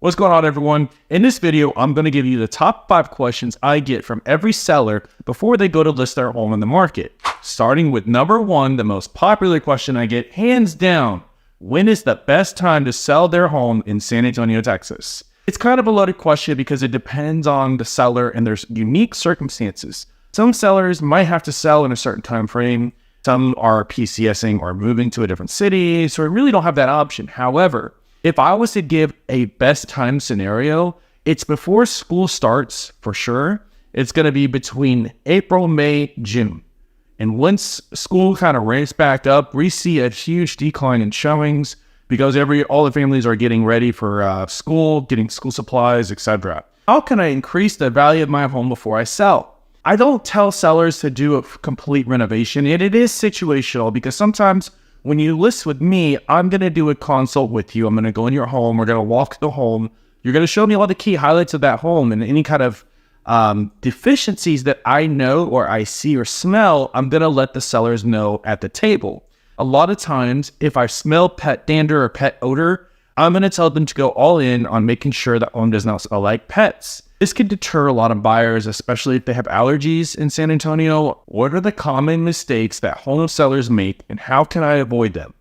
What's going on, everyone? In this video, I'm going to give you the top 5 questions I get from every seller before they go to list their home in the market. Starting with number 1, the most popular question I get, hands down, when is the best time to sell their home in San Antonio, Texas? It's kind of a loaded question because it depends on the seller and their unique circumstances. Some sellers might have to sell in a certain time frame. Some are PCSing or moving to a different city, so we really don't have that option. However, if I was to give a best time scenario, it's before school starts for sure. It's going to be between April, May, June. And once school kind of ramps back up, we see a huge decline in showings because all the families are getting ready for school, getting school supplies, etc. How can I increase the value of my home before I sell? I don't tell sellers to do a complete renovation, and it is situational because sometimes when you list with me, I'm going to do a consult with you. I'm going to go in your home. We're going to walk the home. You're going to show me all the key highlights of that home and any kind of deficiencies that I know or I see or smell. I'm going to let the sellers know at the table. A lot of times, if I smell pet dander or pet odor, I'm going to tell them to go all in on making sure that home does not smell like pets. This could deter a lot of buyers, especially if they have allergies in San Antonio. What are the common mistakes that home sellers make and how can I avoid them?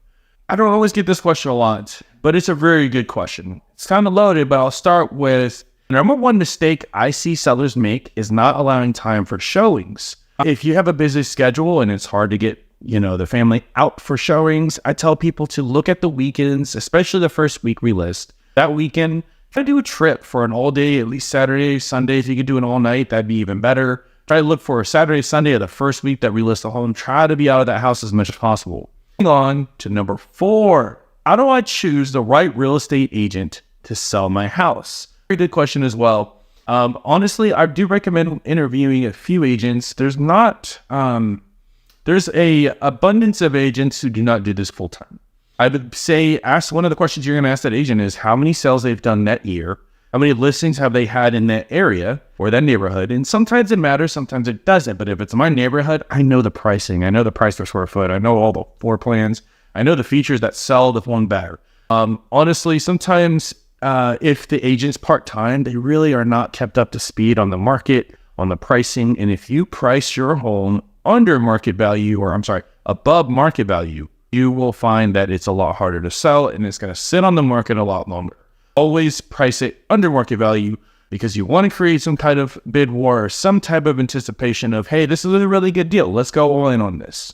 I don't always get this question a lot, but it's a very good question. It's kind of loaded, but I'll start with the number 1 mistake I see sellers make is not allowing time for showings. If you have a busy schedule and it's hard to get the family out for showings, I tell people to look at the weekends, especially the first week we list. That weekend, try to do a trip for an all day, at least Saturday, Sunday. If you could do an all night, that'd be even better. Try to look for a Saturday, Sunday of the first week that we list the home. Try to be out of that house as much as possible. Moving on to number 4. How do I choose the right real estate agent to sell my house? Very good question as well. Honestly, I do recommend interviewing a few agents. There's a abundance of agents who do not do this full time. I would say ask one of the questions you're going to ask that agent is how many sales they've done that year, how many listings have they had in that area or that neighborhood. And sometimes it matters, sometimes it doesn't. But if it's my neighborhood, I know the pricing. I know the price per square foot. I know all the floor plans. I know the features that sell the one better. Honestly, sometimes if the agent's part-time, they really are not kept up to speed on the market, on the pricing. And if you price your home under market value, above market value, you will find that it's a lot harder to sell and it's going to sit on the market a lot longer. Always price it under market value because you want to create some kind of bid war or some type of anticipation of, hey, this is a really good deal. Let's go all in on this.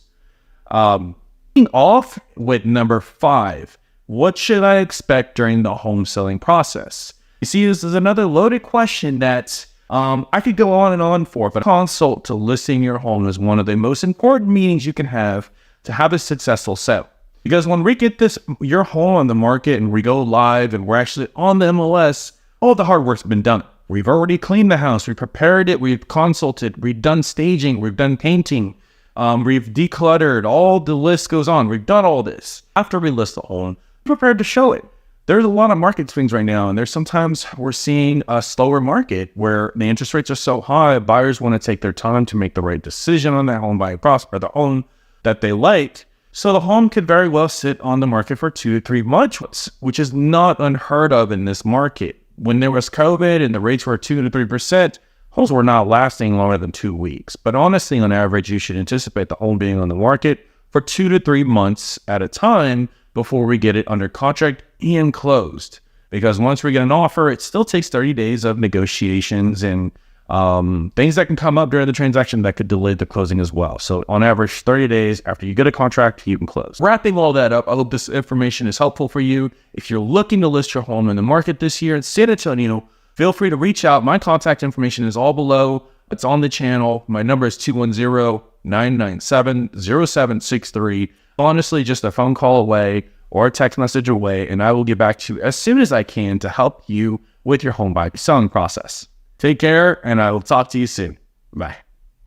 Off with number 5. What should I expect during the home selling process? You see, this is another loaded question that I could go on and on for, but consult to listing your home is one of the most important meetings you can have to have a successful sale. Because when we get your home on the market and we go live and we're actually on the MLS, all the hard work's been done. We've already cleaned the house, we prepared it, we've consulted, we've done staging, we've done painting, we've decluttered, all the list goes on. We've done all this. After we list the home, we're prepared to show it. There's a lot of market swings right now, and we're seeing a slower market where the interest rates are so high, buyers want to take their time to make the right decision on that home, buy prosper the home that they like. So the home could very well sit on the market for 2 to 3 months, which is not unheard of in this market. When there was COVID and the rates were 2 to 3%, homes were not lasting longer than 2 weeks. But honestly, on average, you should anticipate the home being on the market for 2 to 3 months at a time before we get it under contract and closed. Because once we get an offer, it still takes 30 days of negotiations and things that can come up during the transaction that could delay the closing as well. So on average, 30 days after you get a contract, you can close. Wrapping all that up, I hope this information is helpful for you. If you're looking to list your home in the market this year in San Antonio, feel free to reach out. My contact information is all below. It's on the channel. My number is 210-997-0763. Honestly, just a phone call away or a text message away, and I will get back to you as soon as I can to help you with your home buying selling process. Take care, and I will talk to you soon. Bye.